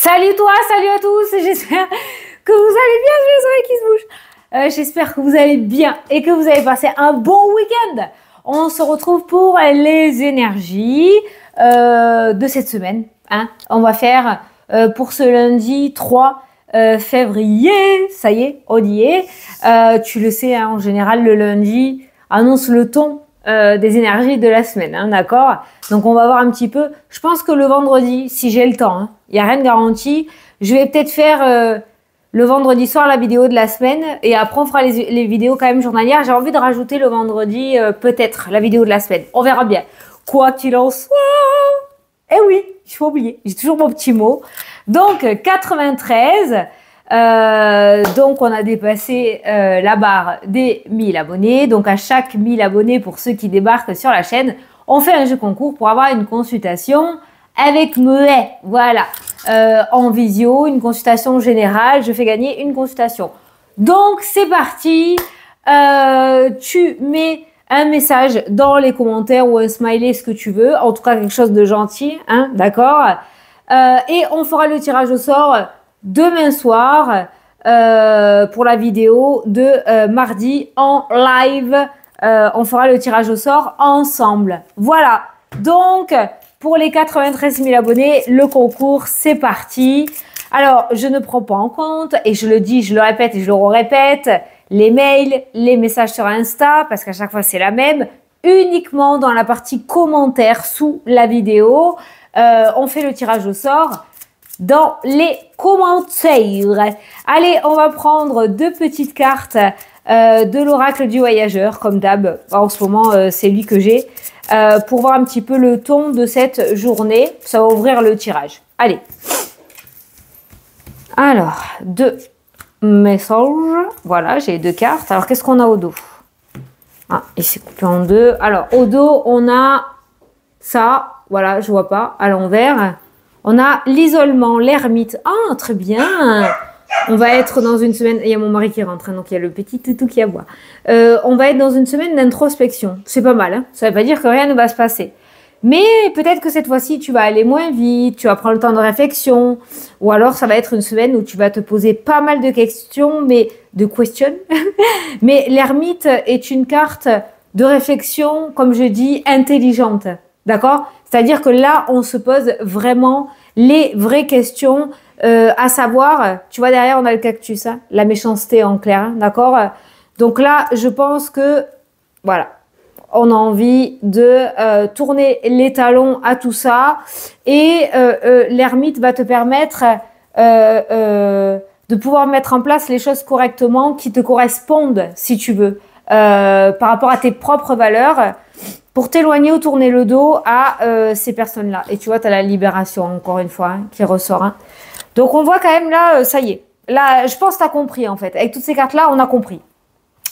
Salut toi, salut à tous, j'espère que vous allez bien, j'ai les oreilles qui se bougent. J'espère que vous allez bien et que vous avez passé un bon week-end. On se retrouve pour les énergies de cette semaine. Hein. On va faire pour ce lundi 3 février, ça y est, on y est. Tu le sais, hein, en général, le lundi annonce le ton des énergies de la semaine, hein, d'accord? Donc on va voir un petit peu. Je pense que le vendredi, si j'ai le temps, hein, il n'y a rien de garanti. Je vais peut-être faire le vendredi soir la vidéo de la semaine et après on fera les vidéos quand même journalières. J'ai envie de rajouter le vendredi peut-être la vidéo de la semaine. On verra bien. Quoi qu'il en soit. Eh oui, il faut oublier. J'ai toujours mon petit mot. Donc 93. Donc on a dépassé la barre des 1000 abonnés. Donc à chaque 1000 abonnés, pour ceux qui débarquent sur la chaîne, on fait un jeu concours pour avoir une consultation avec Muet. Voilà, en visio, une consultation générale. Je fais gagner une consultation. Donc c'est parti. Tu mets un message dans les commentaires ou un smiley, ce que tu veux. En tout cas quelque chose de gentil, hein, d'accord. Et on fera le tirage au sort demain soir pour la vidéo de mardi en live. On fera le tirage au sort ensemble. Voilà. Donc, pour les 93 000 abonnés, le concours, c'est parti. Alors, je ne prends pas en compte, et je le dis, je le répète et je le répète, les mails, les messages sur Insta, parce qu'à chaque fois, c'est la même, uniquement dans la partie commentaires sous la vidéo. On fait le tirage au sort dans les commentaires. Allez, on va prendre deux petites cartes de l'oracle du voyageur, comme d'hab. En ce moment, c'est lui que j'ai. Pour voir un petit peu le ton de cette journée. Ça va ouvrir le tirage. Allez. Alors, deux messages. Voilà, j'ai deux cartes. Alors, qu'est-ce qu'on a au dos? Ah, il s'est coupé en deux. Alors, au dos, on a ça. Voilà, je vois pas. À l'envers. On a l'isolement, l'ermite. Ah, très bien. On va être dans une semaine. Il y a mon mari qui rentre, hein, donc il y a le petit toutou qui aboie. On va être dans une semaine d'introspection. C'est pas mal. Hein, ça ne veut pas dire que rien ne va se passer. Mais peut-être que cette fois-ci, tu vas aller moins vite, tu vas prendre le temps de réflexion. Ou alors, ça va être une semaine où tu vas te poser pas mal de questions, mais de questions. Mais l'ermite est une carte de réflexion, comme je dis, intelligente. D'accord? C'est-à-dire que là, on se pose vraiment les vraies questions, à savoir, tu vois derrière, on a le cactus, hein, la méchanceté en clair, hein, d'accord? Donc là, je pense que, voilà, on a envie de tourner les talons à tout ça et l'ermite va te permettre de pouvoir mettre en place les choses correctement qui te correspondent, si tu veux, par rapport à tes propres valeurs, pour t'éloigner ou tourner le dos à ces personnes-là. Et tu vois, tu as la libération, encore une fois, hein, qui ressort. Hein. Donc, on voit quand même là, ça y est. Là, je pense que tu as compris, en fait. Avec toutes ces cartes-là, on a compris.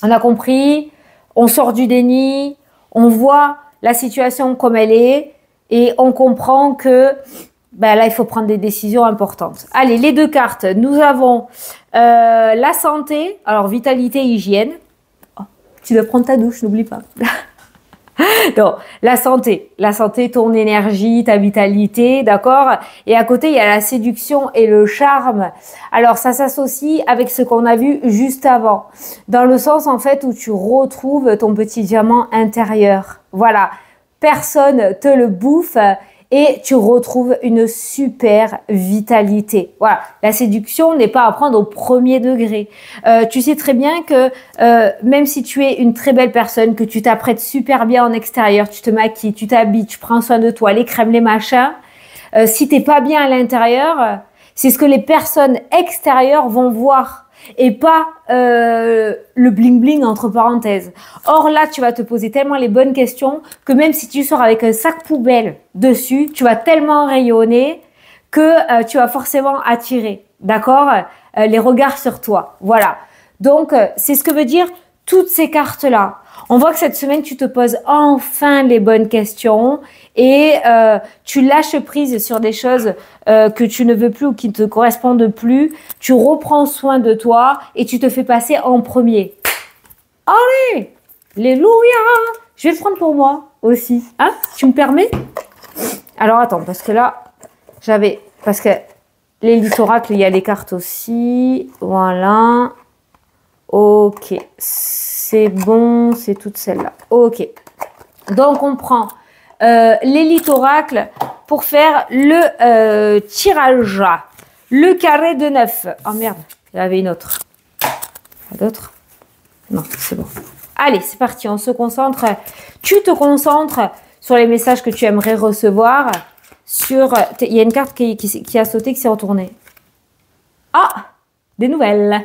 On a compris, on sort du déni, on voit la situation comme elle est et on comprend que ben là, il faut prendre des décisions importantes. Allez, les deux cartes. Nous avons la santé, alors vitalité, hygiène. Oh, tu dois prendre ta douche, n'oublie pas. Donc, la santé, ton énergie, ta vitalité, d'accord? Et à côté, il y a la séduction et le charme. Alors, ça s'associe avec ce qu'on a vu juste avant. Dans le sens, en fait, où tu retrouves ton petit diamant intérieur. Voilà. Personne te le bouffe et tu retrouves une super vitalité. Voilà. La séduction n'est pas à prendre au premier degré. Tu sais très bien que même si tu es une très belle personne, que tu t'apprêtes super bien en extérieur, tu te maquilles, tu t'habilles, tu prends soin de toi, les crèmes, les machins, si t'es pas bien à l'intérieur, c'est ce que les personnes extérieures vont voir et pas le bling bling entre parenthèses. Or là, tu vas te poser tellement les bonnes questions que même si tu sors avec un sac poubelle dessus, tu vas tellement rayonner que tu vas forcément attirer, d'accord, les regards sur toi. Voilà. Donc, c'est ce que veut dire toutes ces cartes-là. On voit que cette semaine, tu te poses enfin les bonnes questions et tu lâches prise sur des choses que tu ne veux plus ou qui ne te correspondent plus. Tu reprends soin de toi et tu te fais passer en premier. Allez, alléluia. Je vais le prendre pour moi aussi. Hein? Tu me permets? Alors, attends, parce que là, parce que L'élite oracle, il y a les cartes aussi. Voilà. Ok. C'est bon, c'est toutes celles-là. Ok. Donc, on prend l'élite oracle pour faire le tirage. Le carré de 9. Oh merde, il y avait une autre. Pas d'autre? Non, c'est bon. Allez, c'est parti, on se concentre. Tu te concentres sur les messages que tu aimerais recevoir. Il y a une carte qui a sauté, qui s'est retournée. Ah, des nouvelles.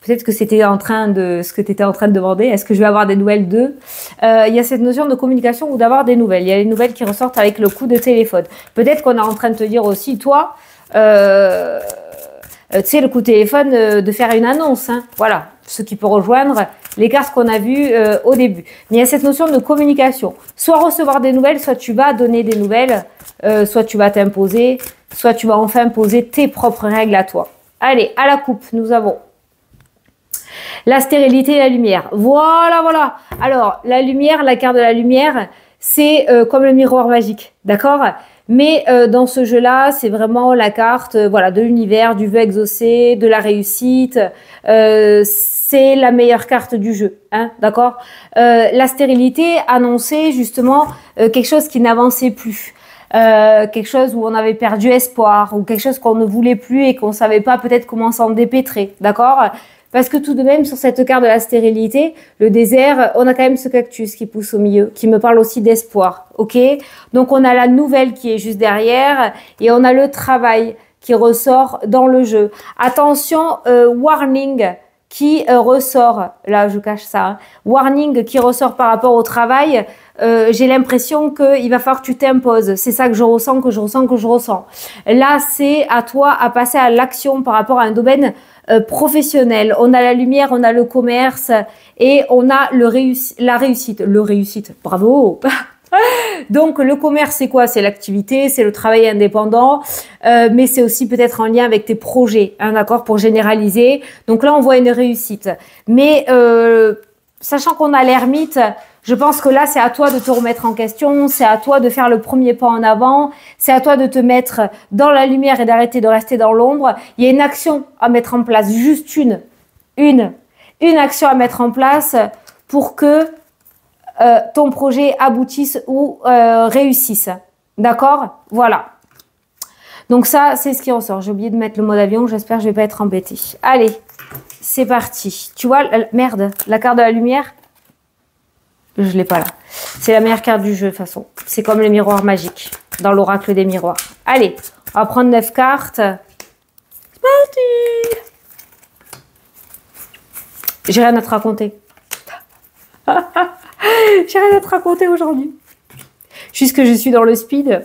Peut-être que c'était ce que tu étais en train de demander. Est-ce que je vais avoir des nouvelles d'eux? Il y a cette notion de communication ou d'avoir des nouvelles. Il y a les nouvelles qui ressortent avec le coup de téléphone. Peut-être qu'on est en train de te dire aussi, toi, tu sais, le coup de téléphone, de faire une annonce. Hein. Voilà, ce qui peut rejoindre les cartes qu'on a vues au début. Mais il y a cette notion de communication. Soit recevoir des nouvelles, soit tu vas donner des nouvelles, soit tu vas t'imposer, soit tu vas enfin poser tes propres règles à toi. Allez, à la coupe, nous avons la stérilité et la lumière. Voilà, voilà. Alors, la lumière, la carte de la lumière, c'est comme le miroir magique, d'accord? Mais dans ce jeu-là, c'est vraiment la carte voilà, de l'univers, du vœu exaucé, de la réussite. C'est la meilleure carte du jeu, hein, d'accord? La stérilité annonçait justement quelque chose qui n'avançait plus. Quelque chose où on avait perdu espoir, ou quelque chose qu'on ne voulait plus et qu'on savait pas peut-être comment s'en dépêtrer, d'accord? Parce que tout de même, sur cette carte de la stérilité, le désert, on a quand même ce cactus qui pousse au milieu, qui me parle aussi d'espoir, ok? Donc, on a la nouvelle qui est juste derrière et on a le travail qui ressort dans le jeu. Attention, warning qui ressort, là je cache ça, hein. Warning qui ressort par rapport au travail, j'ai l'impression qu'il va falloir que tu t'imposes. C'est ça que je ressens, que je ressens, que je ressens. Là, c'est à toi à passer à l'action par rapport à un domaine professionnel. On a la lumière, on a le commerce et on a la réussite. Le réussite, bravo. Donc le commerce, c'est quoi? C'est l'activité, c'est le travail indépendant, mais c'est aussi peut-être en lien avec tes projets, hein, d'accord, pour généraliser. Donc là, on voit une réussite. Mais sachant qu'on a l'ermite, je pense que là, c'est à toi de te remettre en question, c'est à toi de faire le premier pas en avant, c'est à toi de te mettre dans la lumière et d'arrêter de rester dans l'ombre. Il y a une action à mettre en place, juste une action à mettre en place pour que ton projet aboutisse ou réussisse. D'accord? Voilà. Donc ça, c'est ce qui ressort. J'ai oublié de mettre le mode avion. J'espère que je vais pas être embêtée. Allez, c'est parti. Tu vois, merde, la carte de la lumière, je l'ai pas là. C'est la meilleure carte du jeu de toute façon. C'est comme les miroirs magiques dans l'oracle des miroirs. Allez, on va prendre 9 cartes. C'est parti. J'ai rien à te raconter. J'ai rien à te raconter aujourd'hui. Puisque je suis dans le speed.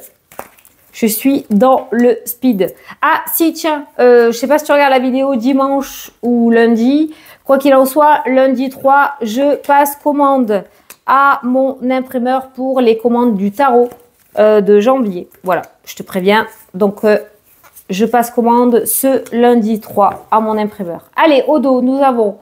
Je suis dans le speed. Ah, si, tiens, je sais pas si tu regardes la vidéo dimanche ou lundi. Quoi qu'il en soit, lundi 3, je passe commande à mon imprimeur pour les commandes du tarot de janvier. Voilà, je te préviens. Donc, je passe commande ce lundi 3 à mon imprimeur. Allez, au dos, nous avons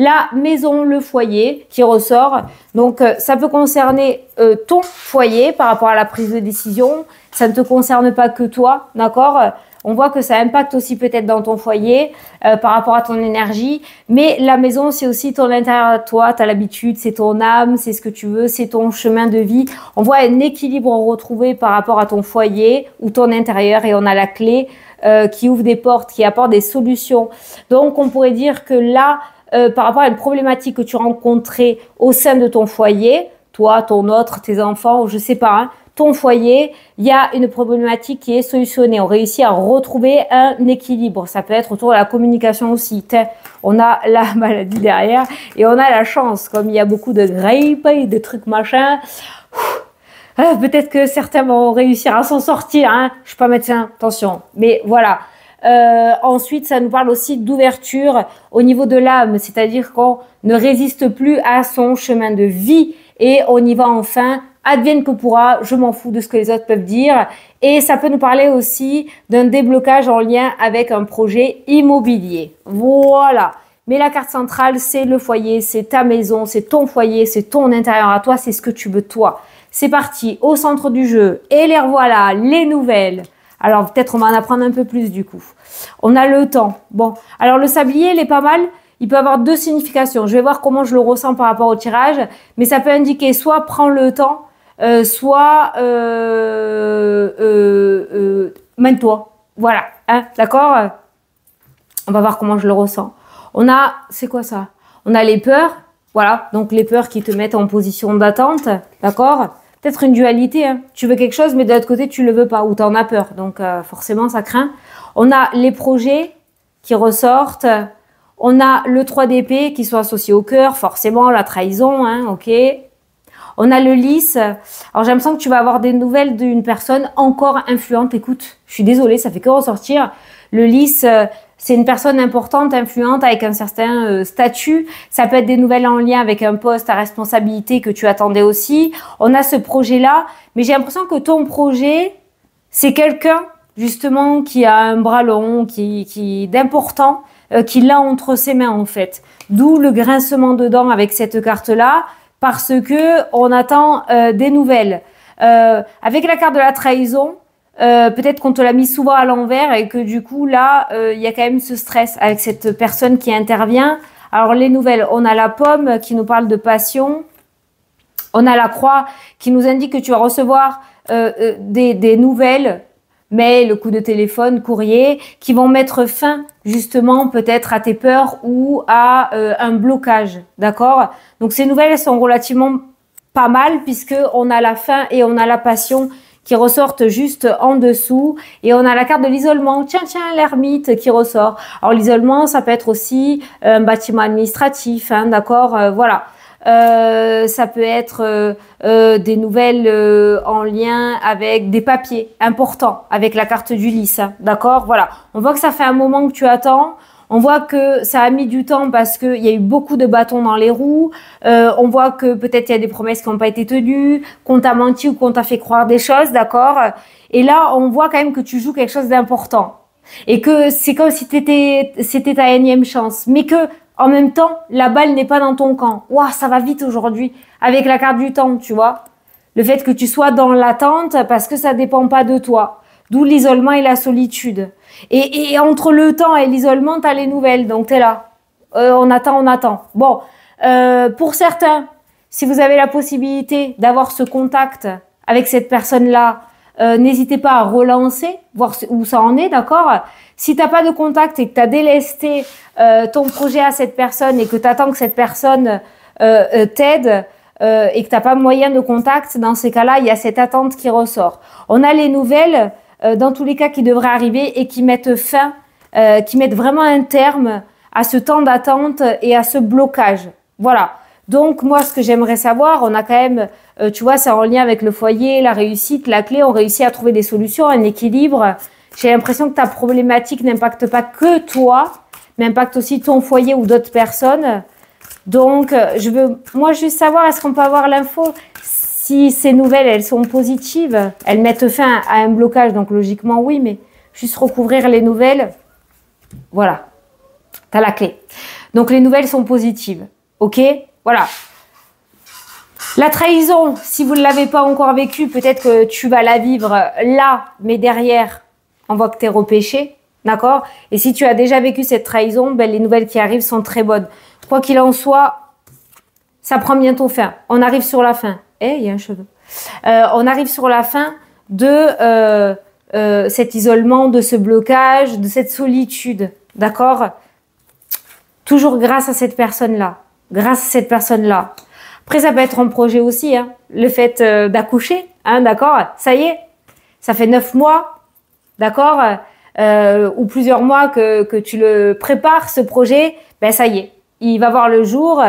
la maison, le foyer qui ressort. Donc, ça peut concerner ton foyer par rapport à la prise de décision. Ça ne te concerne pas que toi, d'accord? On voit que ça impacte aussi peut-être dans ton foyer par rapport à ton énergie. Mais la maison, c'est aussi ton intérieur à toi. Tu as l'habitude, c'est ton âme, c'est ce que tu veux, c'est ton chemin de vie. On voit un équilibre retrouvé par rapport à ton foyer ou ton intérieur. Et on a la clé qui ouvre des portes, qui apporte des solutions. Donc, on pourrait dire que là, par rapport à une problématique que tu rencontrais au sein de ton foyer, toi, ton autre, tes enfants, je sais pas, hein, ton foyer, il y a une problématique qui est solutionnée. On réussit à retrouver un équilibre. Ça peut être autour de la communication aussi. On a la maladie derrière et on a la chance. Comme il y a beaucoup de grippe et de trucs machin, peut-être que certains vont réussir à s'en sortir. Hein. Je suis pas médecin, attention. Mais voilà. Ensuite, ça nous parle aussi d'ouverture au niveau de l'âme, c'est-à-dire qu'on ne résiste plus à son chemin de vie et on y va enfin, advienne que pourra, je m'en fous de ce que les autres peuvent dire. Et ça peut nous parler aussi d'un déblocage en lien avec un projet immobilier. Voilà. Mais la carte centrale, c'est le foyer, c'est ta maison, c'est ton foyer, c'est ton intérieur à toi, c'est ce que tu veux toi. C'est parti, au centre du jeu. Et les revoilà, les nouvelles. Alors, peut-être on va en apprendre un peu plus du coup. On a le temps. Bon, alors le sablier, il est pas mal. Il peut avoir deux significations. Je vais voir comment je le ressens par rapport au tirage. Mais ça peut indiquer soit prends le temps, soit mène-toi. Voilà, hein, d'accord? On va voir comment je le ressens. On a, c'est quoi ça? On a les peurs. Voilà, donc les peurs qui te mettent en position d'attente. D'accord? Peut-être une dualité. Hein. Tu veux quelque chose, mais de l'autre côté, tu le veux pas ou tu en as peur. Donc forcément, ça craint. On a les projets qui ressortent. On a le 3 d'épée qui sont associés au cœur, forcément, la trahison, hein, ok. On a le lys. Alors, j'ai l'impression que tu vas avoir des nouvelles d'une personne encore influente. Écoute, je suis désolée, ça fait que ressortir. Le lys, c'est une personne importante, influente, avec un certain statut. Ça peut être des nouvelles en lien avec un poste à responsabilité que tu attendais aussi. On a ce projet-là, mais j'ai l'impression que ton projet, c'est quelqu'un, justement, qui a un bras long, d'important, qui l'a entre ses mains en fait. D'où le grincement de dents avec cette carte-là, parce que on attend des nouvelles. Avec la carte de la trahison, peut-être qu'on te l'a mis souvent à l'envers et que du coup là, il y a quand même ce stress avec cette personne qui intervient. Alors les nouvelles, on a la pomme qui nous parle de passion. On a la croix qui nous indique que tu vas recevoir des nouvelles, mails, coups de téléphone, courrier, qui vont mettre fin justement peut-être à tes peurs ou à un blocage, d'accord? Donc ces nouvelles sont relativement pas mal puisque on a la faim et on a la passion qui ressortent juste en dessous et on a la carte de l'isolement, tiens l'ermite qui ressort. Alors l'isolement ça peut être aussi un bâtiment administratif, hein, d'accord, voilà. Ça peut être des nouvelles en lien avec des papiers importants, avec la carte du lys, hein, d'accord, voilà. On voit que ça fait un moment que tu attends, on voit que ça a mis du temps parce qu'il y a eu beaucoup de bâtons dans les roues, on voit que peut-être il y a des promesses qui n'ont pas été tenues, qu'on t'a menti ou qu'on t'a fait croire des choses, d'accord, et là on voit quand même que tu joues quelque chose d'important et que c'est comme si c'était ta énième chance, mais que en même temps, la balle n'est pas dans ton camp. Waouh, ça va vite aujourd'hui avec la carte du temps, tu vois. Le fait que tu sois dans l'attente parce que ça dépend pas de toi. D'où l'isolement et la solitude. Et entre le temps et l'isolement, tu as les nouvelles. Donc, tu es là. On attend, on attend. Bon, pour certains, si vous avez la possibilité d'avoir ce contact avec cette personne-là, n'hésitez pas à relancer, voir où ça en est, d'accord? Si tu n'as pas de contact et que tu as délesté ton projet à cette personne et que tu attends que cette personne t'aide et que tu n'as pas moyen de contact, dans ces cas-là, il y a cette attente qui ressort. On a les nouvelles, dans tous les cas, qui devraient arriver et qui mettent fin, qui mettent vraiment un terme à ce temps d'attente et à ce blocage. Voilà. Donc, moi, ce que j'aimerais savoir, on a quand même, tu vois, c'est en lien avec le foyer, la réussite, la clé, on réussit à trouver des solutions, un équilibre. J'ai l'impression que ta problématique n'impacte pas que toi, mais impacte aussi ton foyer ou d'autres personnes. Donc, je veux, moi, juste savoir, est-ce qu'on peut avoir l'info si ces nouvelles, elles sont positives, elles mettent fin à un blocage, donc logiquement, oui, mais juste recouvrir les nouvelles, voilà, tu as la clé. Donc, les nouvelles sont positives, ok? Voilà. La trahison, si vous ne l'avez pas encore vécue, peut-être que tu vas la vivre là, mais derrière, on voit que tu es repêché, d'accord? Et si tu as déjà vécu cette trahison, ben, les nouvelles qui arrivent sont très bonnes. Quoi qu'il en soit, ça prend bientôt fin. On arrive sur la fin. Eh, il y a un cheveu. On arrive sur la fin de cet isolement, de ce blocage, de cette solitude, d'accord? Toujours grâce à cette personne-là. Grâce à cette personne-là. Après, ça peut être un projet aussi, hein. Le fait d'accoucher, hein, d'accord? Ça y est, ça fait 9 mois, d'accord? Ou plusieurs mois que tu le prépares, ce projet, ben ça y est, il va voir le jour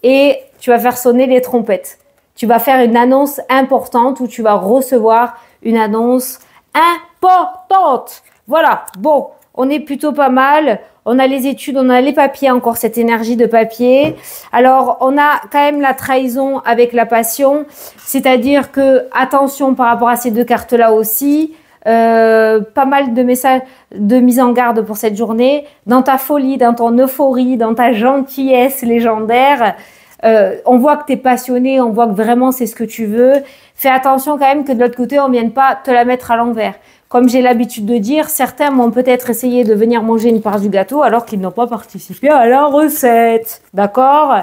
et tu vas faire sonner les trompettes. Tu vas faire une annonce importante ou tu vas recevoir une annonce importante. Voilà, bon, on est plutôt pas mal. On a les études, on a les papiers, encore cette énergie de papier. Alors, on a quand même la trahison avec la passion. C'est-à-dire que, attention par rapport à ces deux cartes-là aussi, pas mal de messages de mise en garde pour cette journée. Dans ta folie, dans ton euphorie, dans ta gentillesse légendaire, On voit que tu es passionné, on voit que vraiment c'est ce que tu veux. Fais attention quand même que de l'autre côté, on ne vienne pas te la mettre à l'envers. Comme j'ai l'habitude de dire, certains vont peut-être essayer de venir manger une part du gâteau alors qu'ils n'ont pas participé à la recette. D'accord?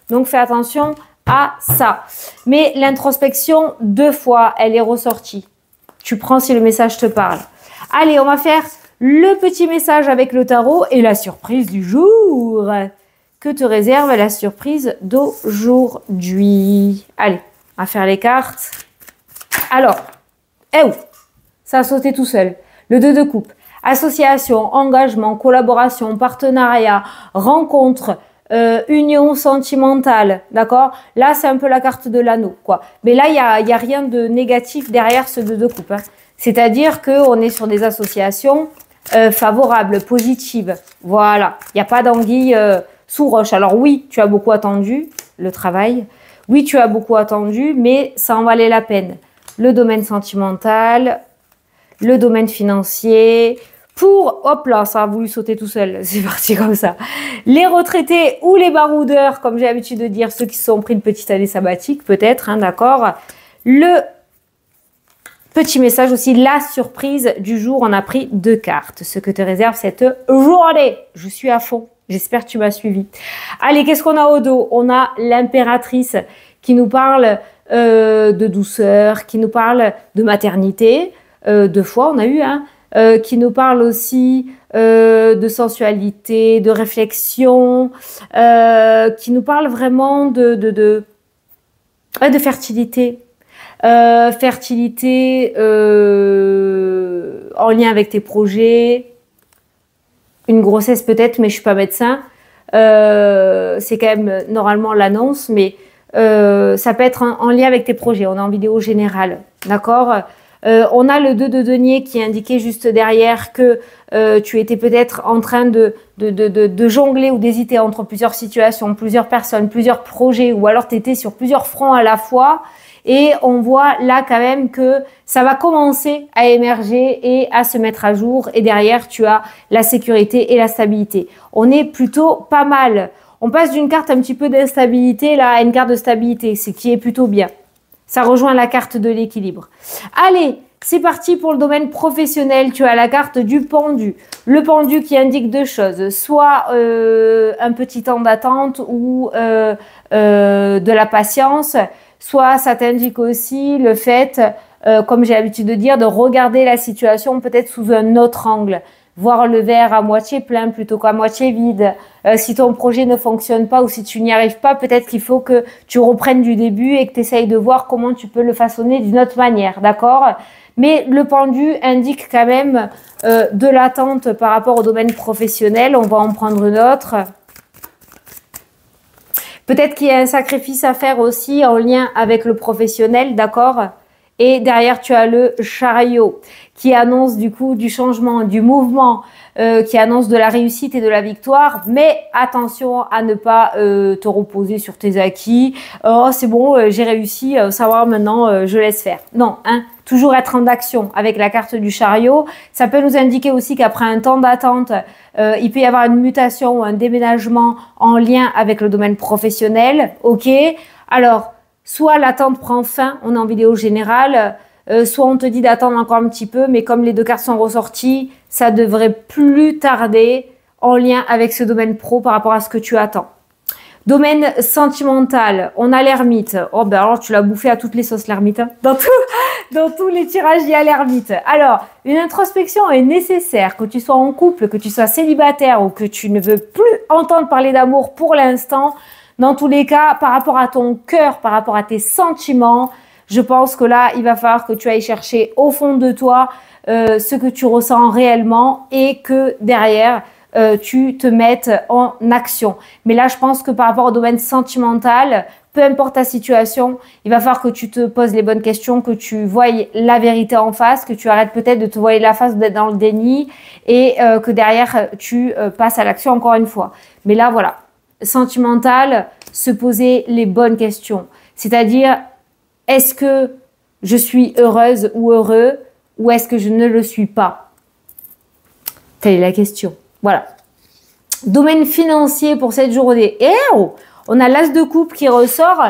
Donc fais attention à ça. Mais l'introspection, 2 fois, elle est ressortie. Tu prends si le message te parle. Allez, on va faire le petit message avec le tarot et la surprise du jour. Que te réserve la surprise d'aujourd'hui? Allez, on va faire les cartes. Alors, ça a sauté tout seul. Le 2 de coupe. Association, engagement, collaboration, partenariat, rencontre, union sentimentale, d'accord? Là, c'est un peu la carte de l'anneau, quoi. Mais là, il y a rien de négatif derrière ce 2 de coupe. Hein. C'est-à-dire qu'on est sur des associations favorables, positives. Voilà. Il n'y a pas d'anguille sous roche. Alors oui, tu as beaucoup attendu le travail. Oui, tu as beaucoup attendu, mais ça en valait la peine. Le domaine sentimental, le domaine financier, pour, hop là, ça a voulu sauter tout seul, c'est parti comme ça. Les retraités ou les baroudeurs, comme j'ai l'habitude de dire, ceux qui se sont pris une petite année sabbatique, peut-être, hein, d'accord. Le petit message aussi, la surprise du jour, on a pris 2 cartes. Ce que te réserve cette journée. Je suis à fond, j'espère que tu m'as suivi. Allez, qu'est-ce qu'on a au dos? On a l'impératrice qui nous parle de douceur, qui nous parle de maternité. 2 fois, on a eu, hein. Qui nous parle aussi de sensualité, de réflexion, qui nous parle vraiment de fertilité. Fertilité en lien avec tes projets, une grossesse peut-être, mais je suis pas médecin. C'est quand même normalement l'annonce, mais ça peut être en lien avec tes projets. On est en vidéo générale, d'accord? On a le 2 de denier qui indiquait juste derrière que tu étais peut-être en train de jongler ou d'hésiter entre plusieurs situations, plusieurs personnes, plusieurs projets, ou alors tu étais sur plusieurs fronts à la fois. Et on voit là quand même que ça va commencer à émerger et à se mettre à jour. Et derrière, tu as la sécurité et la stabilité. On est plutôt pas mal. On passe d'une carte un petit peu d'instabilité là à une carte de stabilité, ce qui est plutôt bien. Ça rejoint la carte de l'équilibre. Allez, c'est parti pour le domaine professionnel. Tu as la carte du pendu. Le pendu qui indique 2 choses. Soit un petit temps d'attente ou de la patience. Soit ça t'indique aussi le fait, comme j'ai l'habitude de dire, de regarder la situation peut-être sous un autre angle. Voir le verre à moitié plein plutôt qu'à moitié vide. Si ton projet ne fonctionne pas ou si tu n'y arrives pas, peut-être qu'il faut que tu reprennes du début et que tu essayes de voir comment tu peux le façonner d'une autre manière, d'accord? Mais le pendu indique quand même de l'attente par rapport au domaine professionnel. On va en prendre une autre. Peut-être qu'il y a un sacrifice à faire aussi en lien avec le professionnel, d'accord? Et derrière, tu as le chariot qui annonce du coup du changement, du mouvement, qui annonce de la réussite et de la victoire. Mais attention à ne pas te reposer sur tes acquis. Oh, c'est bon, j'ai réussi, ça va, maintenant, je laisse faire. Non, hein, toujours être en action avec la carte du chariot. Ça peut nous indiquer aussi qu'après un temps d'attente, il peut y avoir une mutation ou un déménagement en lien avec le domaine professionnel. Ok, alors, soit l'attente prend fin, on est en vidéo générale, soit on te dit d'attendre encore un petit peu, mais comme les 2 cartes sont ressorties, ça devrait plus tarder en lien avec ce domaine pro par rapport à ce que tu attends. Domaine sentimental, on a l'ermite. Oh ben alors tu l'as bouffé à toutes les sauces l'ermite. Hein. Dans tous les tirages, il y a l'ermite. Alors, une introspection est nécessaire, que tu sois en couple, que tu sois célibataire ou que tu ne veux plus entendre parler d'amour pour l'instant. Dans tous les cas, par rapport à ton cœur, par rapport à tes sentiments, je pense que là, il va falloir que tu ailles chercher au fond de toi ce que tu ressens réellement et que derrière, tu te mettes en action. Mais là, je pense que par rapport au domaine sentimental, peu importe ta situation, il va falloir que tu te poses les bonnes questions, que tu voyes la vérité en face, que tu arrêtes peut-être de te voir la face, d'être dans le déni et que derrière, tu passes à l'action encore une fois. Mais là, voilà. Sentimental, se poser les bonnes questions. C'est-à-dire, est-ce que je suis heureuse ou heureux ou est-ce que je ne le suis pas? Telle est la question. Voilà. Domaine financier pour cette journée. Et On a l'as de coupe qui ressort,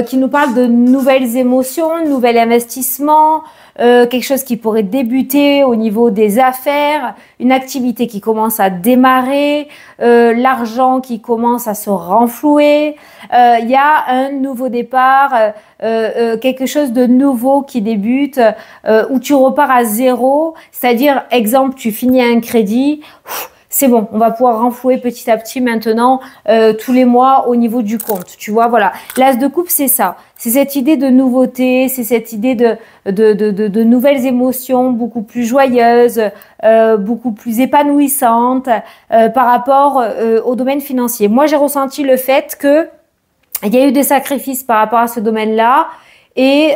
qui nous parle de nouvelles émotions, nouvel investissement, quelque chose qui pourrait débuter au niveau des affaires, une activité qui commence à démarrer, l'argent qui commence à se renflouer. Il y a un nouveau départ, quelque chose de nouveau qui débute, où tu repars à zéro. C'est-à-dire, exemple, tu finis un crédit. C'est bon, on va pouvoir renflouer petit à petit maintenant tous les mois au niveau du compte. Tu vois, voilà. L'as de coupe, c'est ça. C'est cette idée de nouveauté, c'est cette idée de nouvelles émotions beaucoup plus joyeuses, beaucoup plus épanouissantes par rapport au domaine financier. Moi, j'ai ressenti le fait que il y a eu des sacrifices par rapport à ce domaine-là et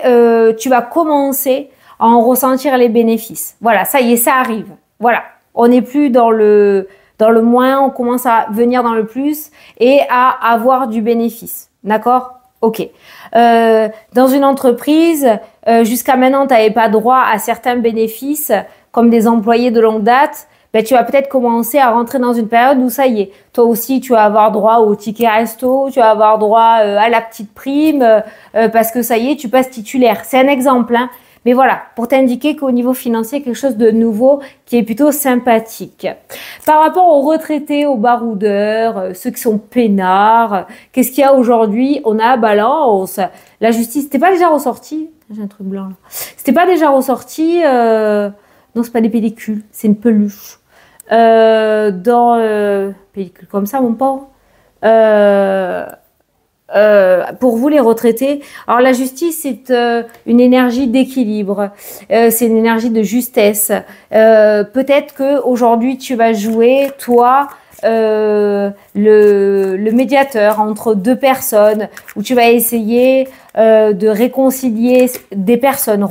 tu vas commencer à en ressentir les bénéfices. Voilà, ça y est, ça arrive. Voilà. On n'est plus dans le moins, on commence à venir dans le plus et à avoir du bénéfice. D'accord? Ok. Dans une entreprise, jusqu'à maintenant, tu n'avais pas droit à certains bénéfices comme des employés de longue date. Ben, tu vas peut-être commencer à rentrer dans une période où ça y est. Toi aussi, tu vas avoir droit au ticket resto, tu vas avoir droit à la petite prime parce que ça y est, tu passes titulaire. C'est un exemple, hein. Mais voilà, pour t'indiquer qu'au niveau financier, quelque chose de nouveau qui est plutôt sympathique. Par rapport aux retraités, aux baroudeurs, ceux qui sont peinards, qu'est-ce qu'il y a aujourd'hui? On a balance. La justice, c'était pas déjà ressorti? J'ai un truc blanc là. C'était pas déjà ressorti? Non, c'est pas des pellicules, c'est une peluche. Pellicule comme ça, mon pauvre. Pour vous les retraités, alors la justice c'est une énergie d'équilibre, c'est une énergie de justesse. Peut-être que aujourd'hui tu vas jouer toi le médiateur entre deux personnes, où tu vas essayer de réconcilier des personnes.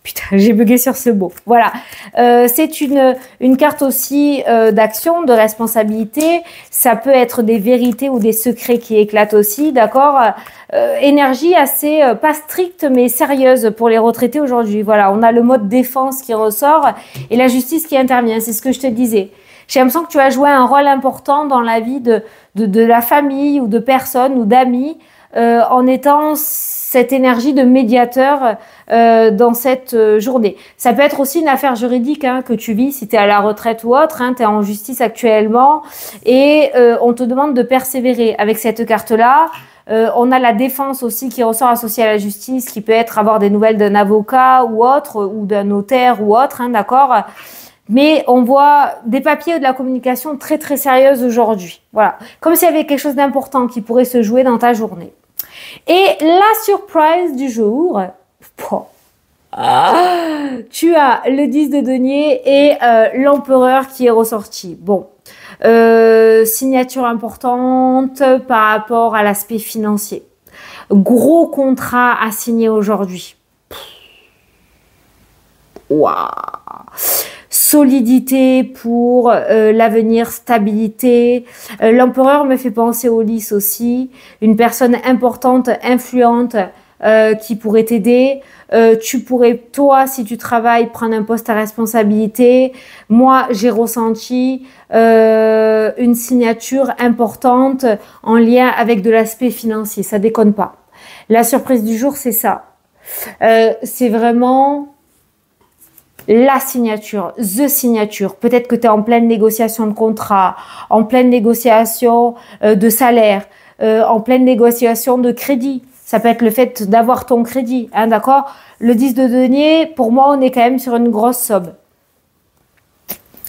Putain, j'ai bugué sur ce mot. Voilà. C'est une carte aussi d'action, de responsabilité. Ça peut être des vérités ou des secrets qui éclatent aussi, d'accord. Énergie assez pas stricte mais sérieuse pour les retraités aujourd'hui. Voilà, on a le mode défense qui ressort et la justice qui intervient. C'est ce que je te disais. J'ai l'impression que tu vas jouer un rôle important dans la vie de la famille ou de personnes ou d'amis en étant cette énergie de médiateur dans cette journée. Ça peut être aussi une affaire juridique que tu vis si tu es à la retraite ou autre, tu es en justice actuellement et on te demande de persévérer. Avec cette carte-là, on a la défense aussi qui ressort associée à la justice, qui peut être avoir des nouvelles d'un avocat ou autre, ou d'un notaire ou autre, d'accord. Mais on voit des papiers ou de la communication très très sérieuse aujourd'hui. Voilà, comme s'il y avait quelque chose d'important qui pourrait se jouer dans ta journée. Et la surprise du jour, tu as le 10 de denier et l'empereur qui est ressorti. Bon, signature importante par rapport à l'aspect financier. Gros contrat à signer aujourd'hui. Waouh! Solidité pour l'avenir, stabilité. L'empereur me fait penser au lys aussi. Une personne importante, influente qui pourrait t'aider. Tu pourrais, toi, si tu travailles, prendre un poste à responsabilité. Moi, j'ai ressenti une signature importante en lien avec de l'aspect financier. Ça déconne pas. La surprise du jour, c'est ça. C'est vraiment la signature, the signature. Peut-être que tu es en pleine négociation de contrat, en pleine négociation de salaire, en pleine négociation de crédit. Ça peut être le fait d'avoir ton crédit, d'accord? Le 10 de denier, pour moi, on est quand même sur une grosse somme.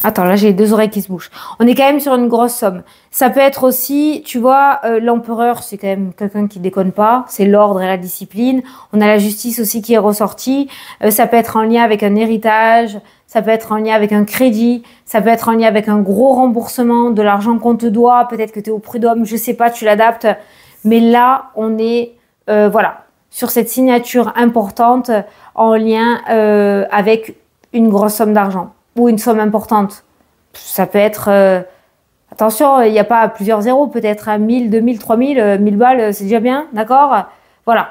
Attends, là, j'ai les deux oreilles qui se bougent. On est quand même sur une grosse somme. Ça peut être aussi, tu vois, l'empereur, c'est quand même quelqu'un qui déconne pas. C'est l'ordre et la discipline. On a la justice aussi qui est ressortie. Ça peut être en lien avec un héritage. Ça peut être en lien avec un crédit. Ça peut être en lien avec un gros remboursement de l'argent qu'on te doit. Peut-être que tu es au prud'homme, je sais pas, tu l'adaptes. Mais là, on est, voilà, sur cette signature importante en lien avec une grosse somme d'argent. Ou une somme importante. Ça peut être... attention, il n'y a pas plusieurs zéros, peut-être 1000, 2000, 3000, 1000 balles, c'est déjà bien, d'accord? Voilà.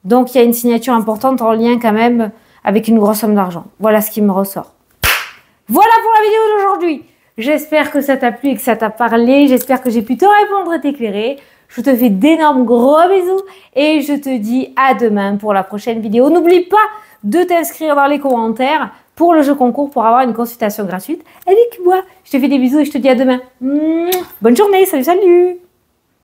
Donc, il y a une signature importante en lien quand même avec une grosse somme d'argent. Voilà ce qui me ressort. Voilà pour la vidéo d'aujourd'hui. J'espère que ça t'a plu et que ça t'a parlé. J'espère que j'ai pu te répondre et t'éclairer. Je te fais d'énormes gros bisous et je te dis à demain pour la prochaine vidéo. N'oublie pas de t'inscrire dans les commentaires pour le jeu concours pour avoir une consultation gratuite avec moi. Je te fais des bisous et je te dis à demain. Bonne journée, salut, salut!